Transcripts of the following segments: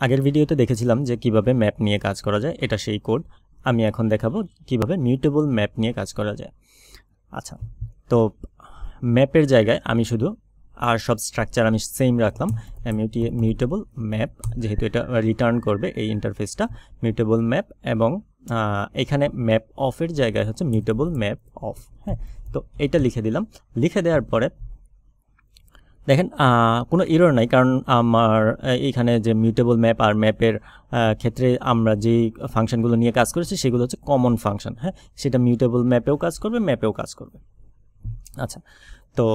আগের ভিডিওতে দেখেছিলাম যে কিভাবে ম্যাপ নিয়ে কাজ করা যায়, এটা সেই কোড। আমি এখন দেখাবো কিভাবে মিউটেবল ম্যাপ নিয়ে কাজ করা যায়। আচ্ছা, তো ম্যাপের জায়গায় আমি শুধু আর সব স্ট্রাকচার আমি সেম রাখলাম। মিউটেবল ম্যাপ, যেহেতু এটা রিটার্ন করবে এই ইন্টারফেসটা, মিউটেবল ম্যাপ, এবং এখানে ম্যাপ অফের জায়গায় হচ্ছে মিউটেবল ম্যাপ অফ। হ্যাঁ, তো এটা লিখে দিলাম। লিখে দেওয়ার পরে দেখেন কোনো এরর নাই, কারণ আমার এইখানে যে মিউটেবল ম্যাপ আর ম্যাপের ক্ষেত্রে আমরা যেই ফাংশনগুলো নিয়ে কাজ করেছি সেগুলো হচ্ছে কমন ফাংশন। হ্যাঁ, সেটা মিউটেবল ম্যাপেও কাজ করবে, ম্যাপেও কাজ করবে। আচ্ছা, তো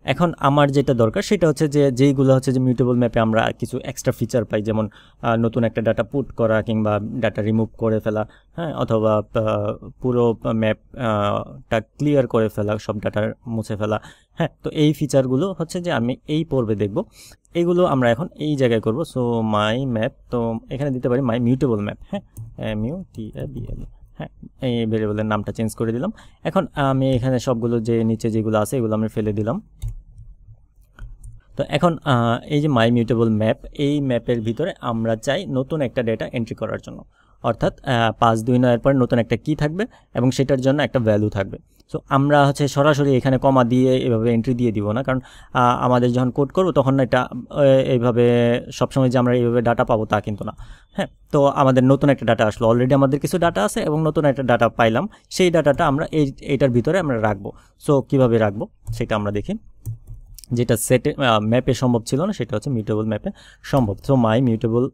এখন আমার যেটা দরকার সেটা হচ্ছে যে যেইগুলো হচ্ছে যে মিউটেবল ম্যাপে আমরা কিছু এক্সট্রা ফিচার পাই, যেমন নতুন একটা ডাটা পুট করা কিংবা ডাটা রিমুভ করে ফেলা, হ্যাঁ, অথবা পুরো ম্যাপটা ক্লিয়ার করে ফেলা, সব ডাটা মুছে ফেলা। হ্যাঁ, তো এই ফিচারগুলো হচ্ছে যে আমি এই পর্বে দেখব, এইগুলো আমরা এখন এই জায়গায় করব। সো মাই ম্যাপ, তো এখানে দিতে পারি মাই মিউটেবল ম্যাপ। হ্যাঁ, MUTABL। হ্যাঁ, এই ভেরিয়েবলের নামটা চেঞ্জ করে দিলাম। এখন আমি এখানে সবগুলো যে নিচে যেগুলো আছে এগুলো আমি ফেলে দিলাম। তো এখন এই যে মাই মিউটেবল ম্যাপ, এই ম্যাপের ভিতরে আমরা চাই নতুন একটা ডেটা এন্ট্রি করার জন্য, অর্থাৎ 529 পরে নতুন একটা কি থাকবে এবং সেটার জন্য একটা ভ্যালু থাকবে। সো আমরা হচ্ছে সরাসরি এখানে কমা দিয়ে এভাবে এন্ট্রি দিয়ে দিব না, কারণ আমাদের যখন কোড করব তখন এটা এইভাবে সবসময় যে আমরা এইভাবে ডাটা পাবো তা কিন্তু না। হ্যাঁ, তো আমাদের নতুন একটা ডাটা আসলো, অলরেডি আমাদের কিছু ডাটা আছে এবং নতুন একটা ডাটা পাইলাম, সেই ডাটাটা আমরা এইটার ভিতরে আমরা রাখবো। সো কিভাবে রাখবো সেটা আমরা দেখি। যেটা সেটে ম্যাপে সম্ভব ছিল না সেটা হচ্ছে মিউটেবল ম্যাপে সম্ভব। So my mutable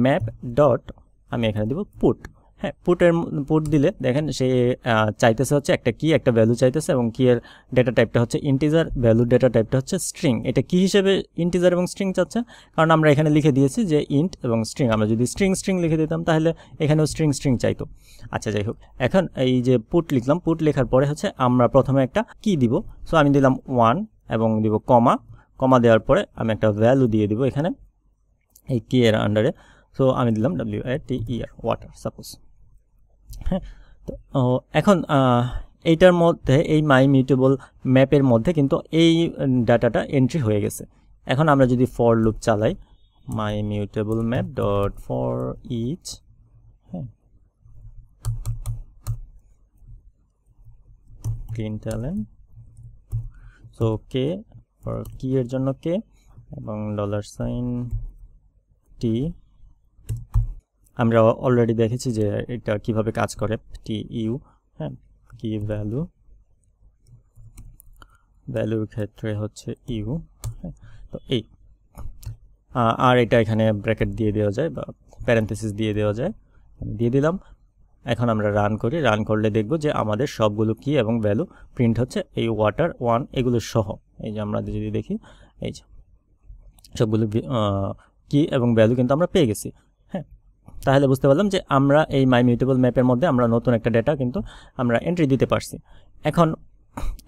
map dot, আমি এখানে দিব পুট। হ্যাঁ, পুট দিলে দেখেন সে চাইতেছে হচ্ছে একটা কি, একটা ভ্যালু চাইতেছে, এবং কি এর ডেটা টাইপটা হচ্ছে ইন্টিজার, ভ্যালু ডেটা টাইপটা হচ্ছে স্ট্রিং। এটা কি হিসেবে ইন্টিজার এবং স্ট্রিং চাচ্ছে, কারণ আমরা এখানে লিখে দিয়েছি যে ইন্ট এবং স্ট্রিং। আমরা যদি স্ট্রিং লিখে দিতাম তাহলে এখানেও স্ট্রিং চাইতো। আচ্ছা, যাই হোক, এখন এই যে পুট লিখলাম, পুট লেখার পরে হচ্ছে আমরা প্রথমে একটা কি দিব। সো আমি দিলাম 1 এবং দিব কমা দেওয়ার পরে আমি একটা ভ্যালু দিয়ে দিব এখানে এই কি এর আন্ডারে। সো আমি দিলাম WATER, ওয়াটার সাপোজ। হ্যাঁ, তো এখন এইটার মধ্যে এই মাই মিউটেবল ম্যাপের মধ্যে কিন্তু এই ডাটাটা এন্ট্রি হয়ে গেছে। এখন আমরা যদি ফর লুপ চালাই, মাই mutable map dot for each, হ্যাঁ, প্রিন্টএলএন, সো কে ফর কি এর জন্য কে এবং $t। আমরা অলরেডি দেখেছি যে এটা কিভাবে কাজ করে, TU। হ্যাঁ, কি ভ্যালুর ক্ষেত্রে হচ্ছে ইউ। হ্যাঁ, তো এই আর এটা এখানে ব্র্যাকেট দিয়ে দেওয়া যায় বা প্যারেন্থেসিস দিয়ে দেওয়া যায়, দিয়ে দিলাম। এখন আমরা রান করি, রান করলে দেখব যে আমাদের সবগুলো কি এবং ভ্যালু প্রিন্ট হচ্ছে, এই ওয়াটার 1 এগুলো সহ। এই যে আমরা যদি দেখি, এই যে সবগুলো কি এবং ভ্যালু কিন্তু আমরা পেয়ে গেছি। হ্যাঁ, তাহলে বুঝতে পারলাম যে আমরা এই মাই মিউটেবল ম্যাপের মধ্যে আমরা নতুন একটা ডেটা কিন্তু আমরা এন্ট্রি দিতে পারছি। এখন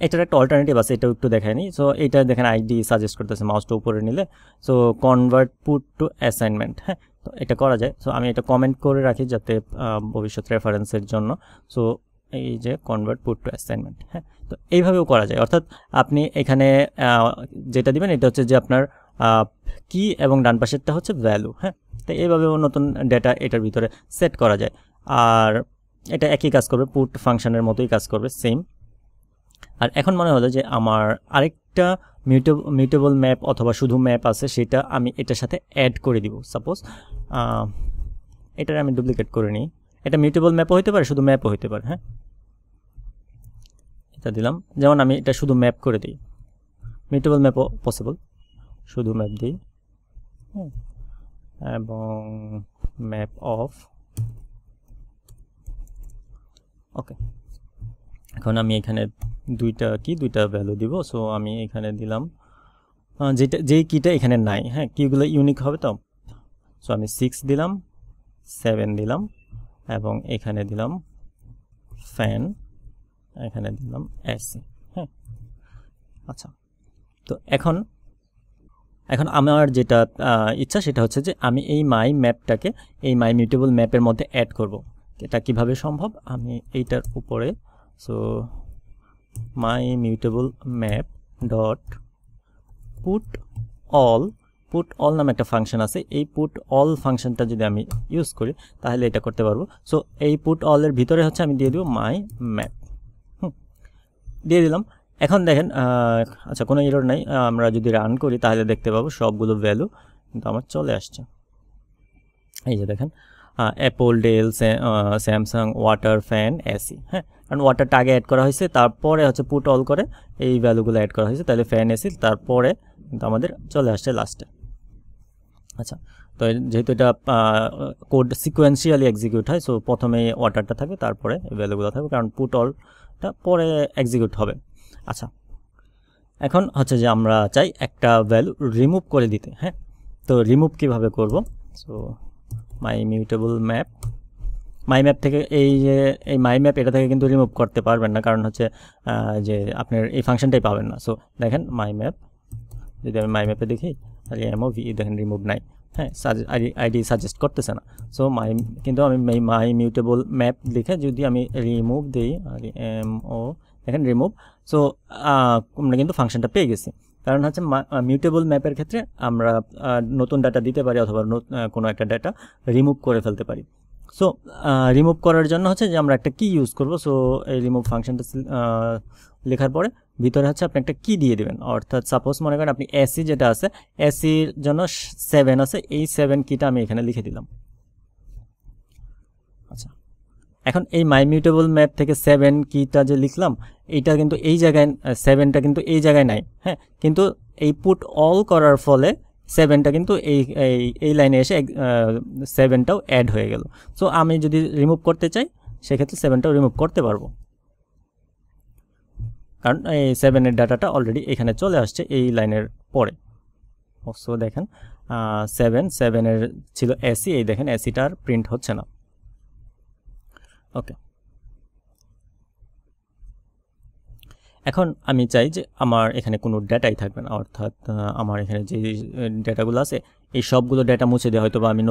এটার একটা অল্টারনেটিভ আছে, এটাও একটু দেখায়নি। সো এইটা দেখেন আইডি সাজেস্ট করতেছে মাউসটা উপরে নিলে, so convert put to assignment. হ্যাঁ, তো এটা করা যায়। সো আমি এটা কমেন্ট করে রাখি যাতে ভবিষ্যৎ রেফারেন্সের জন্য। সো এই যে কনভার্ট পুট টু অ্যাসাইনমেন্ট। হ্যাঁ, তো এইভাবেও করা যায়, অর্থাৎ আপনি এখানে যেটা দিবেন এটা হচ্ছে যে আপনার কি এবং ডান পাশেরটা হচ্ছে ভ্যালু। হ্যাঁ, তো এইভাবেও নতুন ডেটা এটার ভিতরে সেট করা যায়, আর এটা একই কাজ করবে, পুট ফাংশনের মতোই কাজ করবে, সেম। আর এখন মনে হলো যে আমার আরেকটা মিউটেবল ম্যাপ অথবা শুধু ম্যাপ আছে, সেটা আমি এটার সাথে অ্যাড করে দিব। সাপোজ এটার আমি ডুপ্লিকেট করে নিই, এটা মিউটেবল ম্যাপও হতে পারে, শুধু ম্যাপও হতে পারে। হ্যাঁ, এটা দিলাম, যেমন আমি এটা শুধু ম্যাপ করে দিই, মিউটেবল ম্যাপও পসিবল, শুধু ম্যাপ দিই। এবং ম্যাপ অফ, ওকে। এখন আমি এখানে দুইটা ভ্যালু দিব। সো আমি এখানে দিলাম যেই কিটা এখানে নাই। হ্যাঁ, কিগুলো ইউনিক হবে তো। সো আমি 6 দিলাম, 7 দিলাম, এবং এখানে দিলাম ফ্যান, এখানে দিলাম এসি। হ্যাঁ, আচ্ছা, তো এখন আমার যেটা ইচ্ছা সেটা হচ্ছে যে আমি এই মাই ম্যাপটাকে এই মাই মিউটেবল ম্যাপের মধ্যে অ্যাড করব। এটা কিভাবে সম্ভব, আমি এইটার উপরে, so my mutable map dot put all put all নামে একটা ফাংশন আছে, এই পুট অল ফাংশনটা যদি আমি ইউজ করি তাহলে এটা করতে পারবো। সো এই পুট অলের ভিতরে হচ্ছে আমি দিয়ে দিব মাই ম্যাপ, দিয়ে দিলাম। এখন দেখেন আচ্ছা কোনো এরর নাই, আমরা যদি রান করি তাহলে দেখতে পাবো সবগুলো ভ্যালু কিন্তু আমার চলে আসছে। এই যে দেখেন Apple, Dell, Samsung, water, fan, AC. হ্যাঁ, কারণ ওয়াটারটা আগে অ্যাড করা হয়েছে, তারপরে হচ্ছে পুট অল করে এই ভ্যালুগুলো অ্যাড করা হয়েছে, তাহলে ফ্যান, এসি, তারপরে কিন্তু আমাদের চলে আসছে লাস্টে। আচ্ছা, তো যেহেতু এটা কোড সিকোয়েন্সিয়ালি এক্সিকিউট হয়, সো প্রথমে ওয়াটারটা থাকবে, তারপরে এই ভ্যালুগুলো থাকবে, কারণ পুট অলটা পরে এক্সিকিউট হবে। আচ্ছা, এখন হচ্ছে যে আমরা চাই একটা ভ্যালু রিমুভ করে দিতে। হ্যাঁ, তো রিমুভ কিভাবে করব? So my mutable map, my map থেকে এই যে এই মাই ম্যাপ এটা থেকে কিন্তু রিমুভ করতে পারবেন না, কারণ হচ্ছে যে আপনার এই ফাংশনটাই পাবেন না। সো দেখেন মাই ম্যাপ, যদি আমি মাই ম্যাপে দেখি তাহলে এমওভি দেখেন রিমুভ নাই। হ্যাঁ, আইডি সাজেস্ট করতেছে না। সো কিন্তু আমি মাই মিউটেবল ম্যাপ লিখে যদি আমি রিমুভ দিই, এমও দেখেন রিমুভ, সো আমরা কিন্তু ফাংশনটা পেয়ে গেছি। কারণ হচ্ছে মিউটেবল ম্যাপের ক্ষেত্রে আমরা নতুন ডাটা দিতে পারি অথবা কোনো একটা ডাটা রিমুভ করে ফেলতে পারি। সো রিমুভ করার জন্য হচ্ছে যে আমরা একটা কি ইউজ করব। সো এই রিমুভ ফাংশনটা লেখার পরে ভিতরে হচ্ছে আপনি একটা কি দিয়ে দেবেন, অর্থাৎ সাপোজ মনে করেন আপনি এসি যেটা আছে, এসির জন্য 7 আছে, এই 7 কিটা আমি এখানে লিখে দিলাম। আচ্ছা, এখন এই মাই মিউটেবল ম্যাপ থেকে 7 কিটা যে লিখলাম, এইটা কিন্তু এই জায়গায় 7টা কিন্তু এই জায়গায় নাই। হ্যাঁ, কিন্তু এই পুট অল করার ফলে 7টা কিন্তু এই লাইনে এসে 7টাও অ্যাড হয়ে গেল। সো আমি যদি রিমুভ করতে চাই সেক্ষেত্রে 7টাও রিমুভ করতে পারবো, কারণ এই 7-এর ডাটাটা অলরেডি এখানে চলে আসছে এই লাইনের পরে। সো দেখেন 7-এর ছিল এসি, এই দেখেন এসিটা আর প্রিন্ট হচ্ছে না। ওকে, এখন আমি চাই যে আমার এখানে কোনো ডেটাই থাকবে না, অর্থাৎ আমার এখানে যে ডেটাগুলো আছে এই সবগুলো ডেটা মুছে দেওয়া, হয়তো বা আমি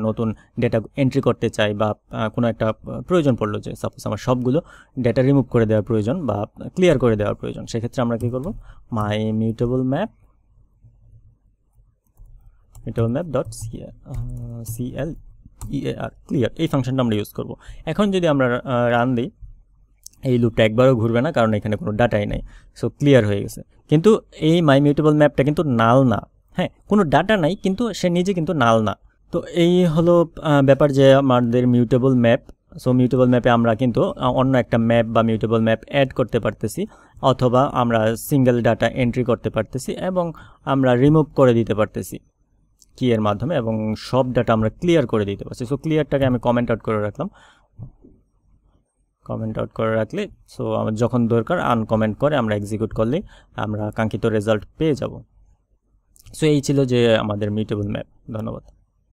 নতুন ডেটা এন্ট্রি করতে চাই, বা কোনো একটা প্রয়োজন পড়লো যে সাপোজ আমার সবগুলো ডেটা রিমুভ করে দেওয়ার প্রয়োজন বা ক্লিয়ার করে দেওয়ার প্রয়োজন। সেক্ষেত্রে আমরা কী করব, মাই mutable map dot clear clear, এই ফাংশনটা আমরা ইউজ করব। এখন যদি আমরা রান দিই, এই লুপটা একবারও ঘুরবে না, কারণ এখানে কোনো ডাটাই নাই। সো ক্লিয়ার হয়ে গেছে। কিন্তু এই মাই মিউটেবল ম্যাপটা কিন্তু নাল না। হ্যাঁ, কোনো ডাটা নাই, কিন্তু সে নিজে কিন্তু নাল না। তো এই হলো ব্যাপার যে আমাদের মিউটেবল ম্যাপ। সো মিউটেবল ম্যাপে আমরা কিন্তু অন্য একটা ম্যাপ বা মিউটেবল ম্যাপ অ্যাড করতে পারতেছি, অথবা আমরা সিঙ্গেল ডাটা এন্ট্রি করতে পারতেছি, এবং আমরা রিমুভ করে দিতে পারতেছি কি এর মাধ্যমে, এবং সব ডাটা আমরা ক্লিয়ার করে দিতে পারছি। সো ক্লিয়ারটাকে আমি কমেন্ট আউট করে রাখলাম, কমেন্ট আউট করে রাখলে সো আমার যখন দরকার আনকমেন্ট করে আমরা এক্সিকিউট করলেই আমরা কাঙ্ক্ষিত রেজাল্ট পেয়ে যাব। সো এই ছিল যে আমাদের মিউটেবল ম্যাপ। ধন্যবাদ।